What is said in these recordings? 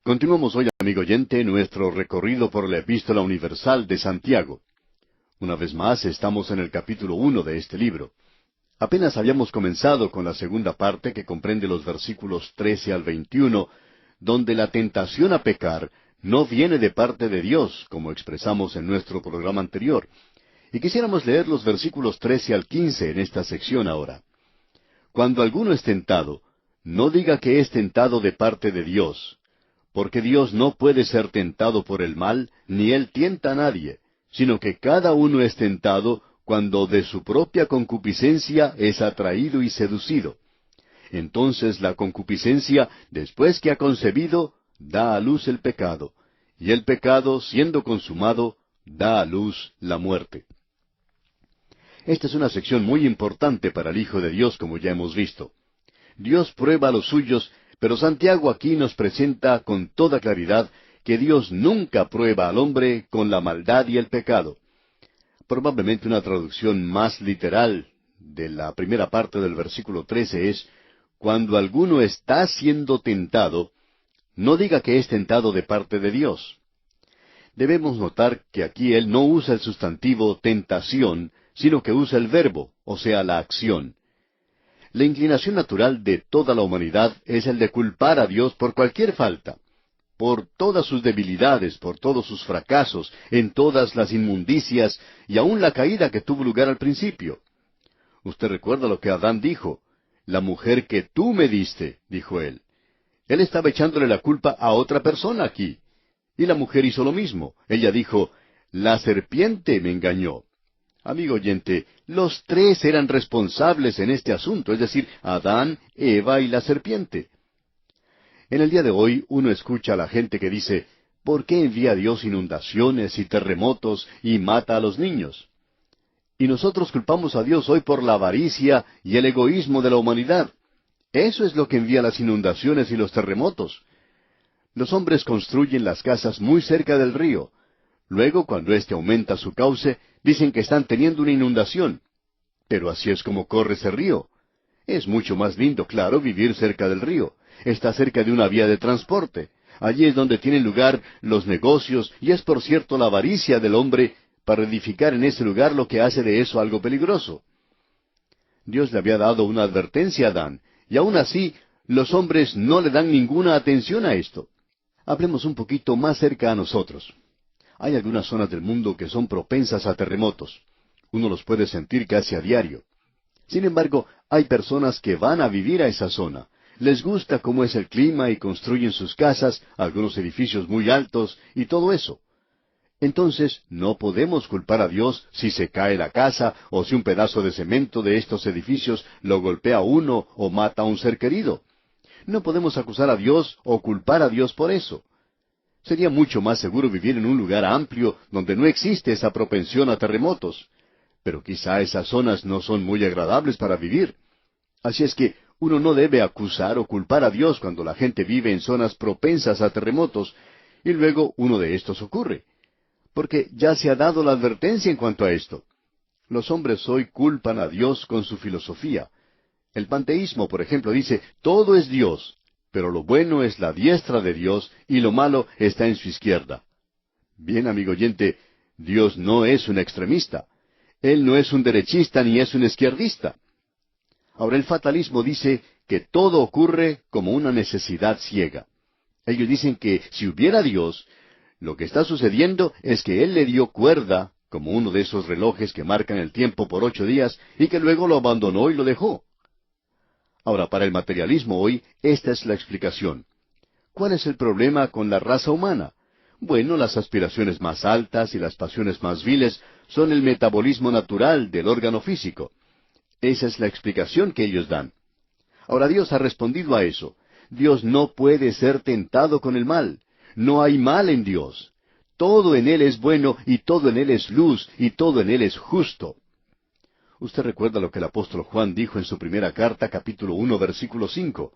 Continuamos hoy, amigo oyente, nuestro recorrido por la Epístola Universal de Santiago. Una vez más, estamos en el capítulo 1 de este libro. Apenas habíamos comenzado con la segunda parte que comprende los versículos 13 al 21, donde la tentación a pecar no viene de parte de Dios, como expresamos en nuestro programa anterior. Y quisiéramos leer los versículos 13 al 15 en esta sección ahora. Cuando alguno es tentado, no diga que es tentado de parte de Dios, porque Dios no puede ser tentado por el mal, ni Él tienta a nadie, sino que cada uno es tentado cuando de su propia concupiscencia es atraído y seducido. Entonces la concupiscencia, después que ha concebido, da a luz el pecado, y el pecado, siendo consumado, da a luz la muerte. Esta es una sección muy importante para el Hijo de Dios, como ya hemos visto. Dios prueba a los suyos, pero Santiago aquí nos presenta con toda claridad que Dios nunca prueba al hombre con la maldad y el pecado. Probablemente una traducción más literal de la primera parte del versículo 13 es, cuando alguno está siendo tentado, no diga que es tentado de parte de Dios. Debemos notar que aquí él no usa el sustantivo tentación, sino que usa el verbo, o sea, la acción. La inclinación natural de toda la humanidad es el de culpar a Dios por cualquier falta, por todas sus debilidades, por todos sus fracasos, en todas las inmundicias y aun la caída que tuvo lugar al principio. Usted recuerda lo que Adán dijo, la mujer que tú me diste, dijo él. Él estaba echándole la culpa a otra persona aquí. Y la mujer hizo lo mismo. Ella dijo, la serpiente me engañó. Amigo oyente, los tres eran responsables en este asunto, es decir, Adán, Eva y la serpiente. En el día de hoy uno escucha a la gente que dice, ¿por qué envía Dios inundaciones y terremotos y mata a los niños? Y nosotros culpamos a Dios hoy por la avaricia y el egoísmo de la humanidad. Eso es lo que envía las inundaciones y los terremotos. Los hombres construyen las casas muy cerca del río. Luego, cuando éste aumenta su cauce, dicen que están teniendo una inundación. Pero así es como corre ese río. Es mucho más lindo, claro, vivir cerca del río. Está cerca de una vía de transporte. Allí es donde tienen lugar los negocios, y es por cierto la avaricia del hombre para edificar en ese lugar lo que hace de eso algo peligroso. Dios le había dado una advertencia a Adán, y aún así los hombres no le dan ninguna atención a esto. Hablemos un poquito más cerca a nosotros. Hay algunas zonas del mundo que son propensas a terremotos. Uno los puede sentir casi a diario. Sin embargo, hay personas que van a vivir a esa zona. Les gusta cómo es el clima y construyen sus casas, algunos edificios muy altos y todo eso. Entonces, no podemos culpar a Dios si se cae la casa o si un pedazo de cemento de estos edificios lo golpea a uno o mata a un ser querido. No podemos acusar a Dios o culpar a Dios por eso. Sería mucho más seguro vivir en un lugar amplio donde no existe esa propensión a terremotos. Pero quizá esas zonas no son muy agradables para vivir. Así es que uno no debe acusar o culpar a Dios cuando la gente vive en zonas propensas a terremotos, y luego uno de estos ocurre. Porque ya se ha dado la advertencia en cuanto a esto. Los hombres hoy culpan a Dios con su filosofía. El panteísmo, por ejemplo, dice, todo es Dios, pero lo bueno es la diestra de Dios y lo malo está en su izquierda. Bien, amigo oyente, Dios no es un extremista. Él no es un derechista ni es un izquierdista. Ahora, el fatalismo dice que todo ocurre como una necesidad ciega. Ellos dicen que si hubiera Dios, lo que está sucediendo es que Él le dio cuerda, como uno de esos relojes que marcan el tiempo por 8 días, y que luego lo abandonó y lo dejó. Ahora, para el materialismo hoy, esta es la explicación. ¿Cuál es el problema con la raza humana? Bueno, las aspiraciones más altas y las pasiones más viles son el metabolismo natural del órgano físico. Esa es la explicación que ellos dan. Ahora Dios ha respondido a eso. Dios no puede ser tentado con el mal. No hay mal en Dios. Todo en Él es bueno y todo en Él es luz y todo en Él es justo. Usted recuerda lo que el apóstol Juan dijo en su primera carta, capítulo 1, versículo 5.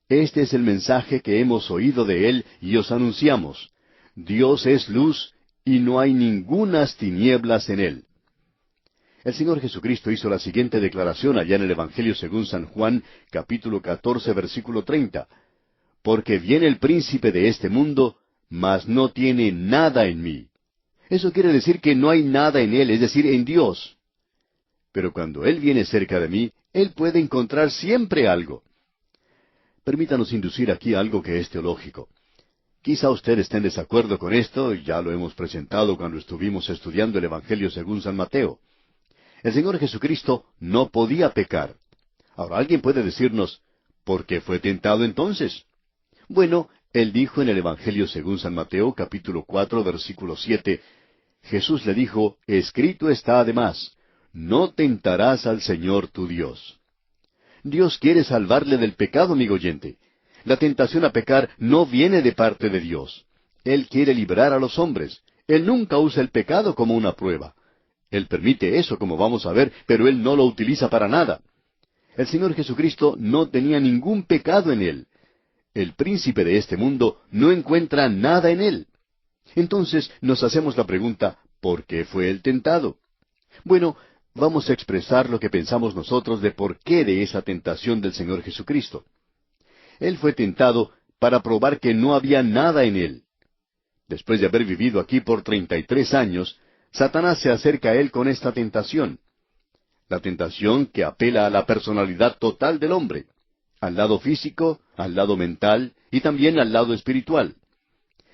Este es el mensaje que hemos oído de Él y os anunciamos. Dios es luz y no hay ningunas tinieblas en Él. El Señor Jesucristo hizo la siguiente declaración allá en el Evangelio según San Juan, capítulo 14, versículo 30. porque viene el príncipe de este mundo, mas no tiene nada en mí. Eso quiere decir que no hay nada en él, es decir, en Dios. Pero cuando Él viene cerca de mí, Él puede encontrar siempre algo. Permítanos inducir aquí algo que es teológico. Quizá usted esté en desacuerdo con esto, ya lo hemos presentado cuando estuvimos estudiando el Evangelio según San Mateo. El Señor Jesucristo no podía pecar. Ahora alguien puede decirnos, ¿por qué fue tentado entonces? Bueno, Él dijo en el Evangelio según San Mateo, capítulo 4, versículo 7, Jesús le dijo, escrito está además, no tentarás al Señor tu Dios. Dios quiere salvarle del pecado, amigo oyente. La tentación a pecar no viene de parte de Dios. Él quiere librar a los hombres. Él nunca usa el pecado como una prueba. Él permite eso, como vamos a ver, pero Él no lo utiliza para nada. El Señor Jesucristo no tenía ningún pecado en Él. El príncipe de este mundo no encuentra nada en Él. Entonces nos hacemos la pregunta, ¿por qué fue Él tentado? Bueno, vamos a expresar lo que pensamos nosotros de por qué de esa tentación del Señor Jesucristo. Él fue tentado para probar que no había nada en Él. Después de haber vivido aquí por 33 años, Satanás se acerca a Él con esta tentación. La tentación que apela a la personalidad total del hombre, al lado físico, al lado mental y también al lado espiritual.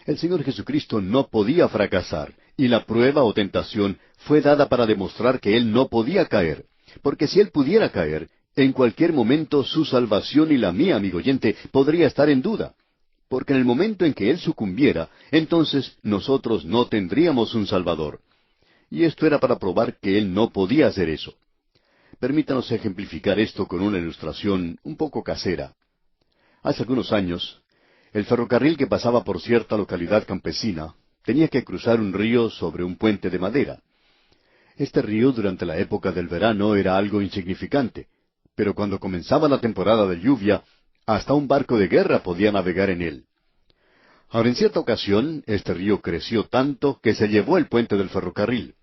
El Señor Jesucristo no podía fracasar, y la prueba o tentación fue dada para demostrar que Él no podía caer, porque si Él pudiera caer, en cualquier momento su salvación y la mía, amigo oyente, podría estar en duda, porque en el momento en que Él sucumbiera, entonces nosotros no tendríamos un Salvador. Y esto era para probar que Él no podía hacer eso. Permítanos ejemplificar esto con una ilustración un poco casera. Hace algunos años, el ferrocarril que pasaba por cierta localidad campesina tenía que cruzar un río sobre un puente de madera. Este río durante la época del verano era algo insignificante, pero cuando comenzaba la temporada de lluvia, hasta un barco de guerra podía navegar en él. Ahora, en cierta ocasión, este río creció tanto que se llevó el puente del ferrocarril.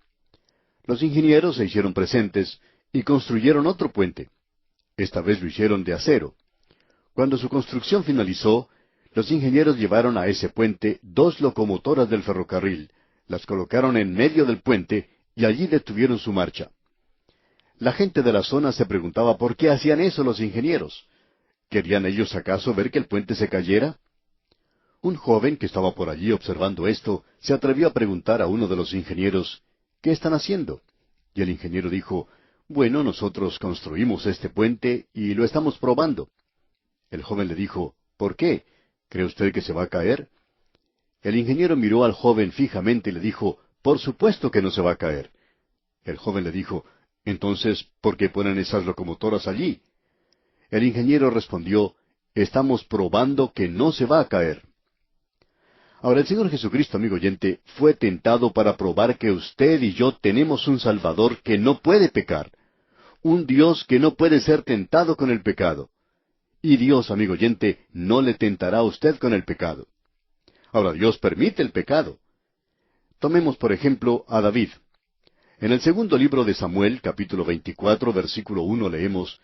Los ingenieros se hicieron presentes y construyeron otro puente. Esta vez lo hicieron de acero. Cuando su construcción finalizó, los ingenieros llevaron a ese puente 2 locomotoras del ferrocarril, las colocaron en medio del puente y allí detuvieron su marcha. La gente de la zona se preguntaba por qué hacían eso los ingenieros. ¿Querían ellos acaso ver que el puente se cayera? Un joven que estaba por allí observando esto se atrevió a preguntar a uno de los ingenieros, ¿qué están haciendo? Y el ingeniero dijo, bueno, nosotros construimos este puente y lo estamos probando. El joven le dijo, ¿por qué? ¿Cree usted que se va a caer? El ingeniero miró al joven fijamente y le dijo, por supuesto que no se va a caer. El joven le dijo, entonces, ¿por qué ponen esas locomotoras allí? El ingeniero respondió, estamos probando que no se va a caer. Ahora, el Señor Jesucristo, amigo oyente, fue tentado para probar que usted y yo tenemos un Salvador que no puede pecar, un Dios que no puede ser tentado con el pecado. Y Dios, amigo oyente, no le tentará a usted con el pecado. Ahora, Dios permite el pecado. Tomemos, por ejemplo, a David. En el segundo libro de Samuel, capítulo 24, versículo 1, leemos,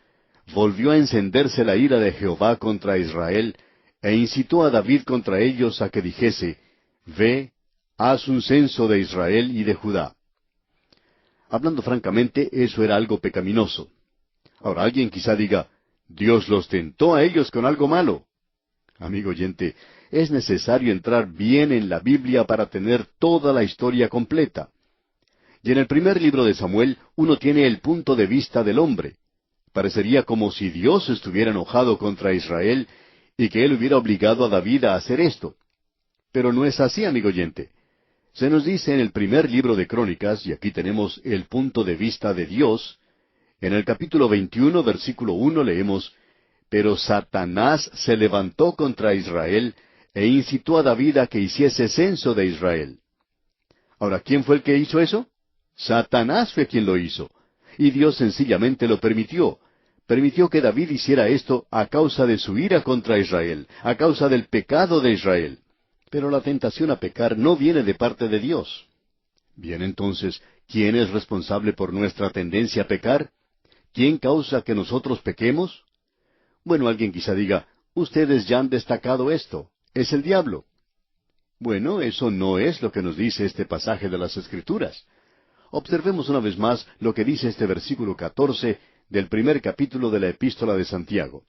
volvió a encenderse la ira de Jehová contra Israel, e incitó a David contra ellos a que dijese, ve, haz un censo de Israel y de Judá. Hablando francamente, eso era algo pecaminoso. Ahora alguien quizá diga, Dios los tentó a ellos con algo malo. Amigo oyente, es necesario entrar bien en la Biblia para tener toda la historia completa. Y en el primer libro de Samuel, uno tiene el punto de vista del hombre. Parecería como si Dios estuviera enojado contra Israel y que Él hubiera obligado a David a hacer esto. Pero no es así, amigo oyente. Se nos dice en el primer libro de Crónicas, y aquí tenemos el punto de vista de Dios, en el capítulo 21, versículo 1 leemos, pero Satanás se levantó contra Israel e incitó a David a que hiciese censo de Israel. Ahora, ¿quién fue el que hizo eso? Satanás fue quien lo hizo. Y Dios sencillamente lo permitió. Permitió que David hiciera esto a causa de su ira contra Israel, a causa del pecado de Israel. Pero la tentación a pecar no viene de parte de Dios. Bien, entonces, ¿quién es responsable por nuestra tendencia a pecar? ¿Quién causa que nosotros pequemos? Bueno, alguien quizá diga, Ustedes ya han destacado esto. Es el diablo. Bueno, eso no es lo que nos dice este pasaje de las Escrituras. Observemos una vez más lo que dice este versículo 14 del primer capítulo de la Epístola de Santiago.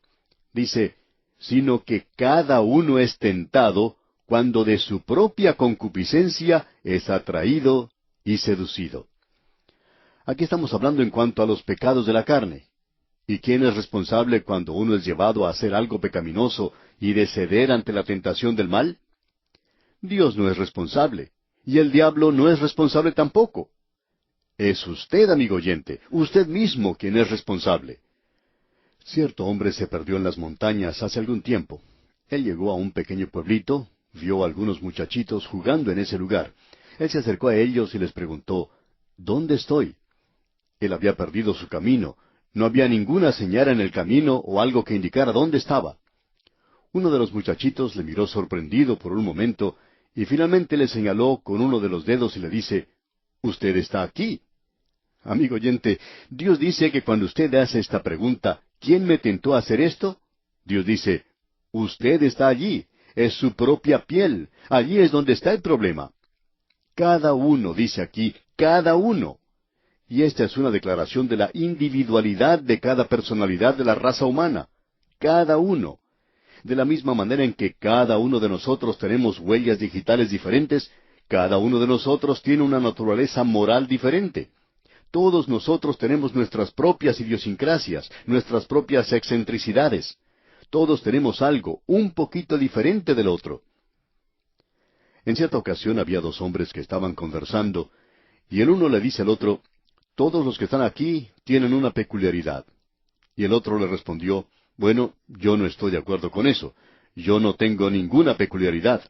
Dice, sino que cada uno es tentado cuando de su propia concupiscencia es atraído y seducido. Aquí estamos hablando en cuanto a los pecados de la carne. ¿Y quién es responsable cuando uno es llevado a hacer algo pecaminoso y de ceder ante la tentación del mal? Dios no es responsable, y el diablo no es responsable tampoco. Es usted, amigo oyente, usted mismo quien es responsable. Cierto hombre se perdió en las montañas hace algún tiempo. Él llegó a un pequeño pueblito, vio a algunos muchachitos jugando en ese lugar. Él se acercó a ellos y les preguntó, ¿dónde estoy? Él había perdido su camino. No había ninguna señal en el camino o algo que indicara dónde estaba. Uno de los muchachitos le miró sorprendido por un momento y finalmente le señaló con uno de los dedos y le dice, «Usted está aquí». Amigo oyente, Dios dice que cuando usted hace esta pregunta, ¿quién me tentó a hacer esto? Dios dice, usted está allí, es su propia piel, allí es donde está el problema. Cada uno, dice aquí, cada uno. Y esta es una declaración de la individualidad de cada personalidad de la raza humana. Cada uno. De la misma manera en que cada uno de nosotros tenemos huellas digitales diferentes, cada uno de nosotros tiene una naturaleza moral diferente. Todos nosotros tenemos nuestras propias idiosincrasias, nuestras propias excentricidades. Todos tenemos algo, un poquito diferente del otro. En cierta ocasión había dos hombres que estaban conversando, y el uno le dice al otro, «Todos los que están aquí tienen una peculiaridad». Y el otro le respondió, «Bueno, yo no estoy de acuerdo con eso. Yo no tengo ninguna peculiaridad».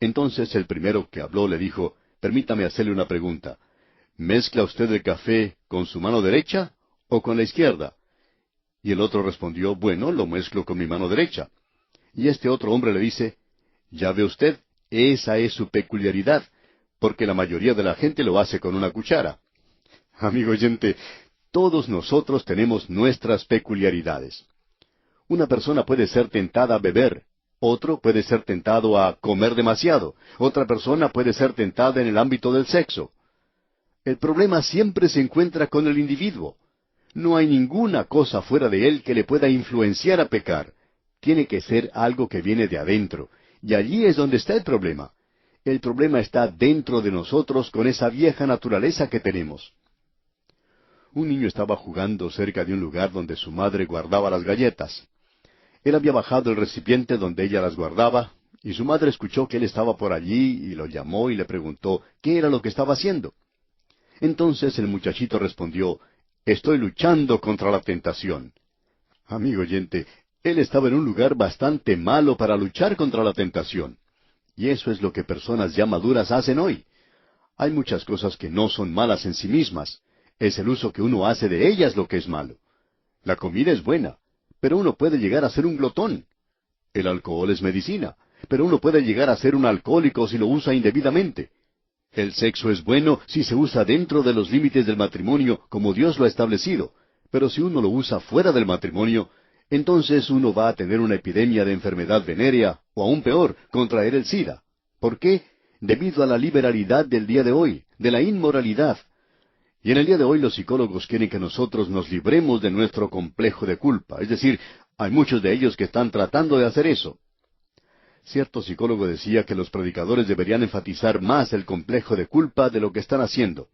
Entonces el primero que habló le dijo, «Permítame hacerle una pregunta. ¿Mezcla usted el café con su mano derecha o con la izquierda?» Y el otro respondió, «Bueno, lo mezclo con mi mano derecha». Y este otro hombre le dice, «Ya ve usted, esa es su peculiaridad, porque la mayoría de la gente lo hace con una cuchara». Amigo oyente, todos nosotros tenemos nuestras peculiaridades. Una persona puede ser tentada a beber, otro puede ser tentado a comer demasiado, otra persona puede ser tentada en el ámbito del sexo. El problema siempre se encuentra con el individuo. No hay ninguna cosa fuera de él que le pueda influenciar a pecar. Tiene que ser algo que viene de adentro, y allí es donde está el problema. El problema está dentro de nosotros con esa vieja naturaleza que tenemos. Un niño estaba jugando cerca de un lugar donde su madre guardaba las galletas. Él había bajado el recipiente donde ella las guardaba, y su madre escuchó que él estaba por allí y lo llamó y le preguntó qué era lo que estaba haciendo. Entonces el muchachito respondió, «Estoy luchando contra la tentación». Amigo oyente, él estaba en un lugar bastante malo para luchar contra la tentación. Y eso es lo que personas ya maduras hacen hoy. Hay muchas cosas que no son malas en sí mismas. Es el uso que uno hace de ellas lo que es malo. La comida es buena, pero uno puede llegar a ser un glotón. El alcohol es medicina, pero uno puede llegar a ser un alcohólico si lo usa indebidamente. El sexo es bueno si se usa dentro de los límites del matrimonio como Dios lo ha establecido, pero si uno lo usa fuera del matrimonio, entonces uno va a tener una epidemia de enfermedad venérea, o aún peor, contraer el SIDA. ¿Por qué? Debido a la liberalidad del día de hoy, de la inmoralidad. Y en el día de hoy los psicólogos quieren que nosotros nos libremos de nuestro complejo de culpa. Es decir, hay muchos de ellos que están tratando de hacer eso. Cierto psicólogo decía que los predicadores deberían enfatizar más el complejo de culpa de lo que están haciendo.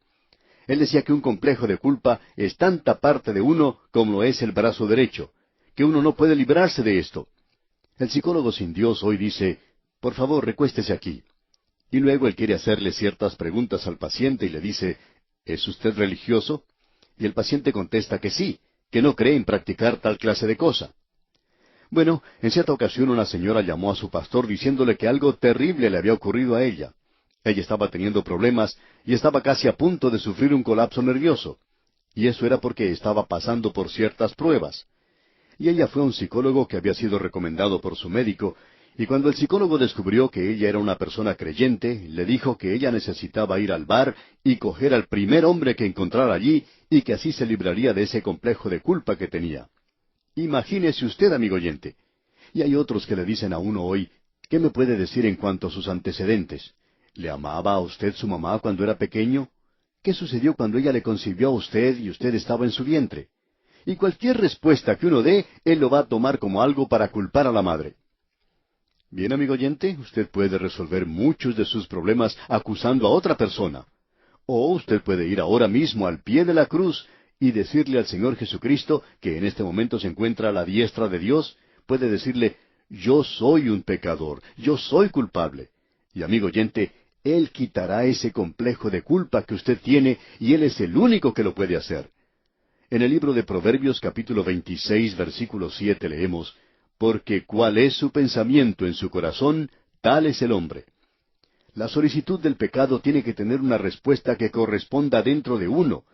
Él decía que un complejo de culpa es tanta parte de uno como lo es el brazo derecho, que uno no puede librarse de esto. El psicólogo sin Dios hoy dice, «Por favor, recuéstese aquí». Y luego él quiere hacerle ciertas preguntas al paciente y le dice, «¿Es usted religioso?» Y el paciente contesta que sí, que no cree en practicar tal clase de cosa. Bueno, en cierta ocasión una señora llamó a su pastor diciéndole que algo terrible le había ocurrido a ella. Ella estaba teniendo problemas y estaba casi a punto de sufrir un colapso nervioso. Y eso era porque estaba pasando por ciertas pruebas. Y ella fue a un psicólogo que había sido recomendado por su médico, y cuando el psicólogo descubrió que ella era una persona creyente, le dijo que ella necesitaba ir al bar y coger al primer hombre que encontrara allí, y que así se libraría de ese complejo de culpa que tenía. Imagínese usted, amigo oyente. Y hay otros que le dicen a uno hoy, ¿qué me puede decir en cuanto a sus antecedentes? ¿Le amaba a usted su mamá cuando era pequeño? ¿Qué sucedió cuando ella le concibió a usted y usted estaba en su vientre? Y cualquier respuesta que uno dé, él lo va a tomar como algo para culpar a la madre. Bien, amigo oyente, usted puede resolver muchos de sus problemas acusando a otra persona. O usted puede ir ahora mismo al pie de la cruz y decirle al Señor Jesucristo, que en este momento se encuentra a la diestra de Dios, puede decirle, yo soy un pecador, yo soy culpable. Y amigo oyente, Él quitará ese complejo de culpa que usted tiene y Él es el único que lo puede hacer. En el libro de Proverbios capítulo 26, versículo 7 leemos, porque cuál es su pensamiento en su corazón, tal es el hombre. La solicitud del pecado tiene que tener una respuesta que corresponda dentro de uno.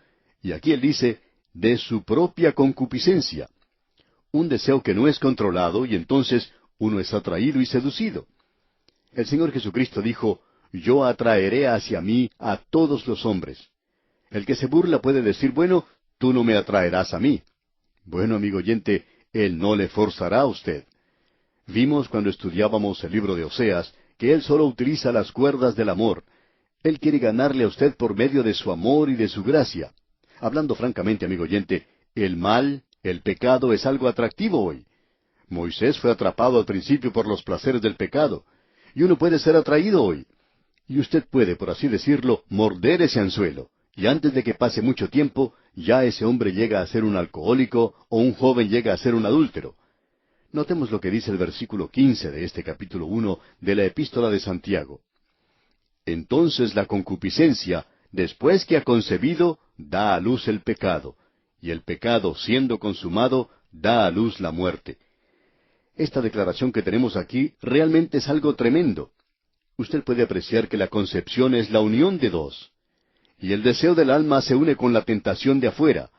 Y aquí él dice, de su propia concupiscencia. Un deseo que no es controlado y entonces uno es atraído y seducido. El Señor Jesucristo dijo, yo atraeré hacia mí a todos los hombres. El que se burla puede decir, bueno, tú no me atraerás a mí. Bueno, amigo oyente, Él no le forzará a usted. Vimos cuando estudiábamos el libro de Oseas que Él solo utiliza las cuerdas del amor. Él quiere ganarle a usted por medio de su amor y de su gracia. Hablando francamente, amigo oyente, el mal, el pecado es algo atractivo hoy. Moisés fue atrapado al principio por los placeres del pecado. Y uno puede ser atraído hoy. Y usted puede, por así decirlo, morder ese anzuelo. Y antes de que pase mucho tiempo, ya ese hombre llega a ser un alcohólico o un joven llega a ser un adúltero. Notemos lo que dice el versículo 15 de este capítulo 1 de la Epístola de Santiago. Entonces la concupiscencia, después que ha concebido, da a luz el pecado, y el pecado, siendo consumado, da a luz la muerte. Esta declaración que tenemos aquí realmente es algo tremendo. Usted puede apreciar que la concepción es la unión de dos. Y el deseo del alma se une con la tentación de afuera.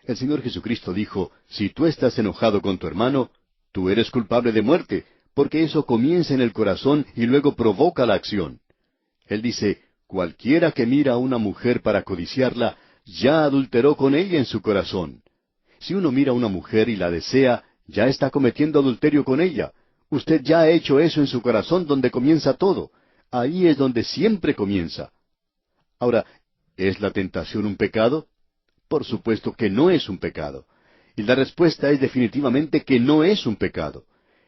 El Señor Jesucristo dijo, si tú estás enojado con tu hermano, tú eres culpable de muerte, porque eso comienza en el corazón y luego provoca la acción. Él dice, cualquiera que mira a una mujer para codiciarla, ya adulteró con ella en su corazón. Si uno mira a una mujer y la desea, ya está cometiendo adulterio con ella. Usted ya ha hecho eso en su corazón donde comienza todo. Ahí es donde siempre comienza. Ahora, ¿es la tentación un pecado? Por supuesto que no es un pecado. Y la respuesta es definitivamente que no es un pecado.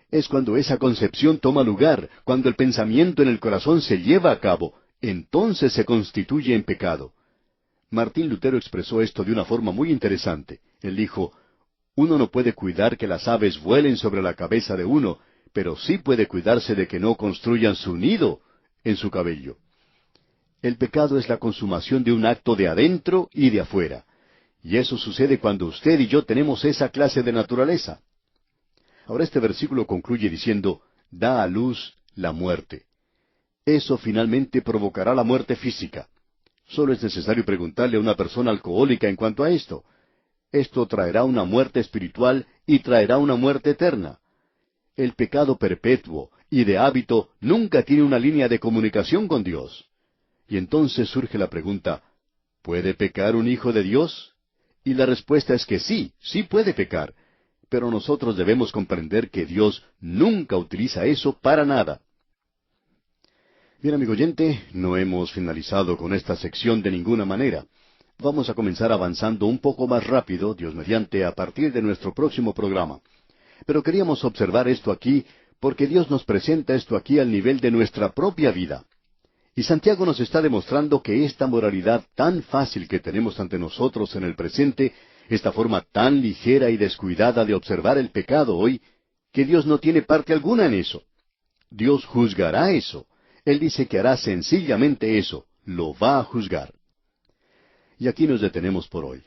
Es cuando esa concepción toma lugar, cuando el pensamiento en el corazón se lleva a cabo, entonces se constituye en pecado. Martín Lutero expresó esto de una forma muy interesante. Él dijo, uno no puede cuidar que las aves vuelen sobre la cabeza de uno, pero sí puede cuidarse de que no construyan su nido en su cabello. El pecado es la consumación de un acto de adentro y de afuera. Y eso sucede cuando usted y yo tenemos esa clase de naturaleza. Ahora este versículo concluye diciendo, da a luz la muerte. Eso finalmente provocará la muerte física. Solo es necesario preguntarle a una persona alcohólica en cuanto a esto. Esto traerá una muerte espiritual y traerá una muerte eterna. El pecado perpetuo y de hábito nunca tiene una línea de comunicación con Dios. Y entonces surge la pregunta, ¿puede pecar un hijo de Dios? Y la respuesta es que sí, sí puede pecar. Pero nosotros debemos comprender que Dios nunca utiliza eso para nada. Bien, amigo oyente, no hemos finalizado con esta sección de ninguna manera. Vamos a comenzar avanzando un poco más rápido, Dios mediante, a partir de nuestro próximo programa. Pero queríamos observar esto aquí, porque Dios nos presenta esto aquí al nivel de nuestra propia vida. Y Santiago nos está demostrando que esta moralidad tan fácil que tenemos ante nosotros en el presente, esta forma tan ligera y descuidada de observar el pecado hoy, que Dios no tiene parte alguna en eso. Dios juzgará eso. Él dice que hará sencillamente eso, lo va a juzgar. Y aquí nos detenemos por hoy.